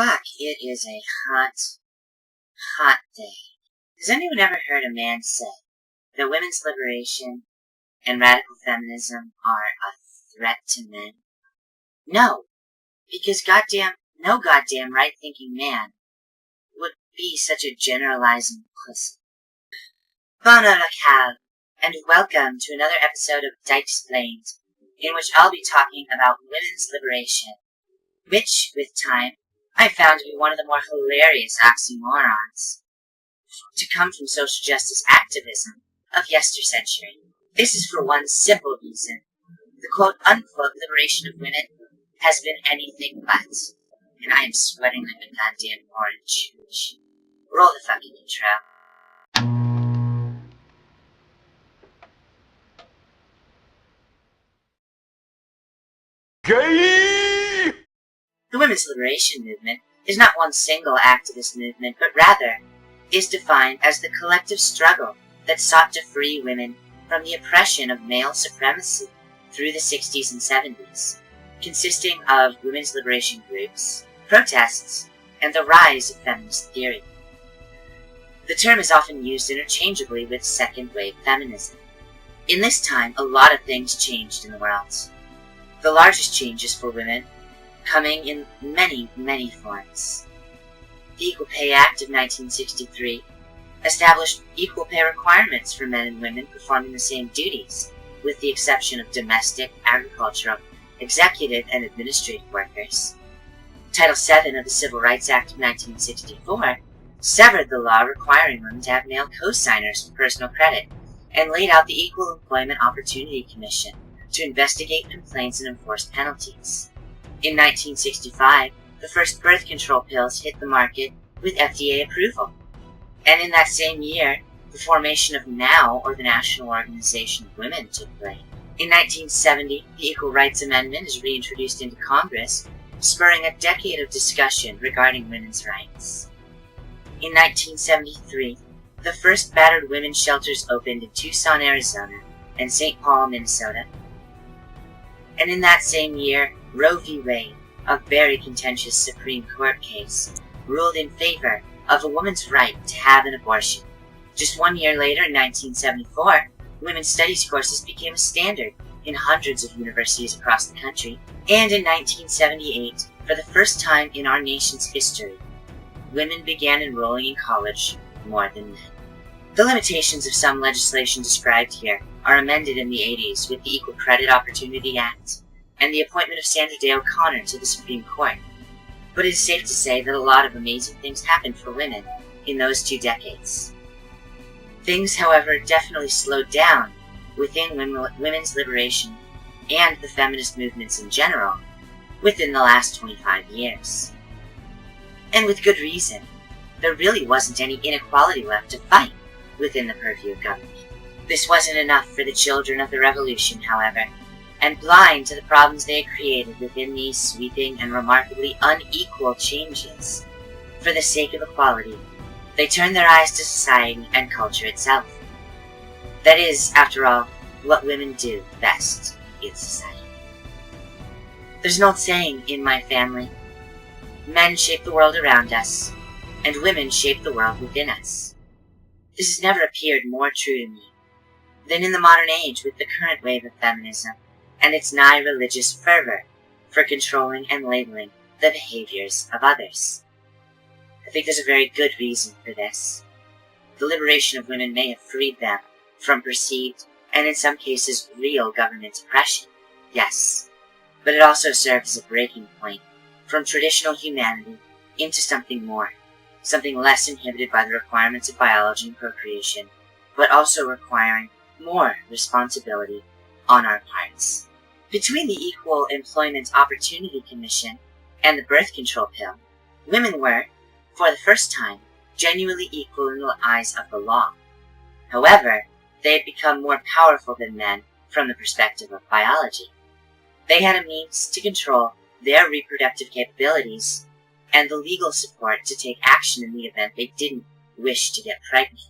Fuck, it is a hot, hot day. Has anyone ever heard a man say that women's liberation and radical feminism are a threat to men? No, because no goddamn right-thinking man would be such a generalizing pussy. Bono locale, and welcome to another episode of Dyke Explained, in which I'll be talking about women's liberation, which, with time, I found to be one of the more hilarious oxymorons to come from social justice activism of yestercentury. This is for one simple reason. The quote-unquote liberation of women has been anything but, and I am sweating like a goddamn orange. Roll the fucking intro. Gay! The women's liberation movement is not one single activist movement, but rather is defined as the collective struggle that sought to free women from the oppression of male supremacy through the 60s and 70s, consisting of women's liberation groups, protests, and the rise of feminist theory. The term is often used interchangeably with second-wave feminism. In this time, a lot of things changed in the world. The largest changes for women coming in many, many forms. The Equal Pay Act of 1963 established equal pay requirements for men and women performing the same duties, with the exception of domestic, agricultural, executive, and administrative workers. Title VII of the Civil Rights Act of 1964 severed the law requiring women to have male co-signers for personal credit, and laid out the Equal Employment Opportunity Commission to investigate complaints and enforce penalties. In 1965, the first birth control pills hit the market with FDA approval. And in that same year, the formation of NOW, or the National Organization of Women, took place. In 1970, the Equal Rights Amendment is reintroduced into Congress, spurring a decade of discussion regarding women's rights. In 1973, the first battered women's shelters opened in Tucson, Arizona, and St. Paul, Minnesota. And in that same year, Roe v. Wade, a very contentious Supreme Court case, ruled in favor of a woman's right to have an abortion. Just 1 year later, in 1974, women's studies courses became a standard in hundreds of universities across the country. And in 1978, for the first time in our nation's history, women began enrolling in college more than men. The limitations of some legislation described here are amended in the 80s with the Equal Credit Opportunity Act and the appointment of Sandra Day O'Connor to the Supreme Court. But it is safe to say that a lot of amazing things happened for women in those 2 decades. Things, however, definitely slowed down within women's liberation and the feminist movements in general within the last 25 years. And with good reason. There really wasn't any inequality left to fight within the purview of government. This wasn't enough for the children of the revolution, however, and blind to the problems they had created within these sweeping and remarkably unequal changes, for the sake of equality, they turned their eyes to society and culture itself. That is, after all, what women do best in society. There's an old saying in my family: men shape the world around us, and women shape the world within us. This has never appeared more true to me than in the modern age with the current wave of feminism and its nigh-religious fervor for controlling and labeling the behaviors of others. I think there's a very good reason for this. The liberation of women may have freed them from perceived, and in some cases real, government oppression, yes, but it also served as a breaking point from traditional humanity into something more, something less inhibited by the requirements of biology and procreation, but also requiring more responsibility on our parts. Between the Equal Employment Opportunity Commission and the birth control pill, women were, for the first time, genuinely equal in the eyes of the law. However, they had become more powerful than men from the perspective of biology. They had a means to control their reproductive capabilities and the legal support to take action in the event they didn't wish to get pregnant.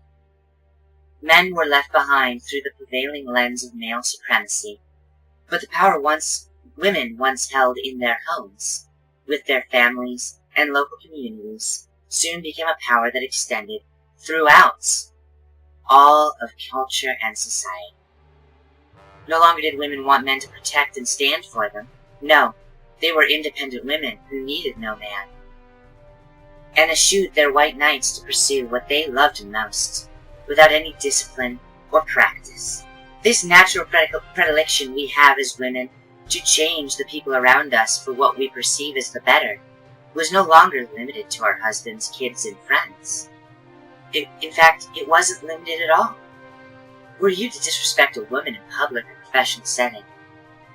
Men were left behind through the prevailing lens of male supremacy, but the power women once held in their homes, with their families and local communities soon became a power that extended throughout all of culture and society. No longer did women want men to protect and stand for them. No, they were independent women who needed no man, and eschewed their white knights to pursue what they loved most, without any discipline or practice. This natural predilection we have as women to change the people around us for what we perceive as the better was no longer limited to our husbands, kids, and friends. In fact, it wasn't limited at all. Were you to disrespect a woman in public or professional setting,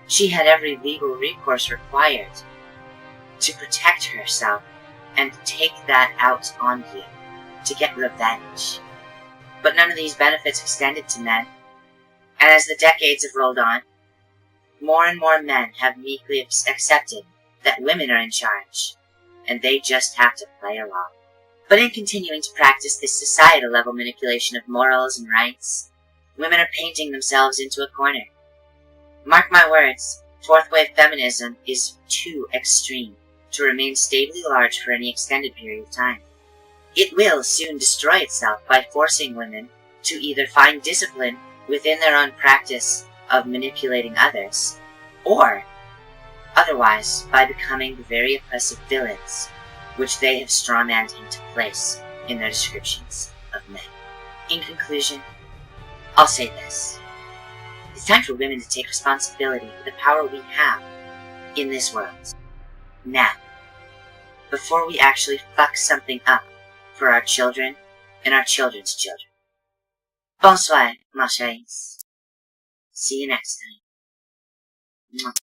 she had every legal recourse required to protect herself and take that out on you, to get revenge. But none of these benefits extended to men, and as the decades have rolled on, more and more men have meekly accepted that women are in charge, and they just have to play along. But in continuing to practice this societal-level manipulation of morals and rights, women are painting themselves into a corner. Mark my words, fourth-wave feminism is too extreme to remain stably large for any extended period of time. It will soon destroy itself by forcing women to either find discipline within their own practice of manipulating others, or otherwise by becoming the very oppressive villains which they have strawmanned into place in their descriptions of men. In conclusion, I'll say this. It's time for women to take responsibility for the power we have in this world. Now, before we actually fuck something up for our children and our children's children. Bonsoir, ma chérie. See you next time. Mwah.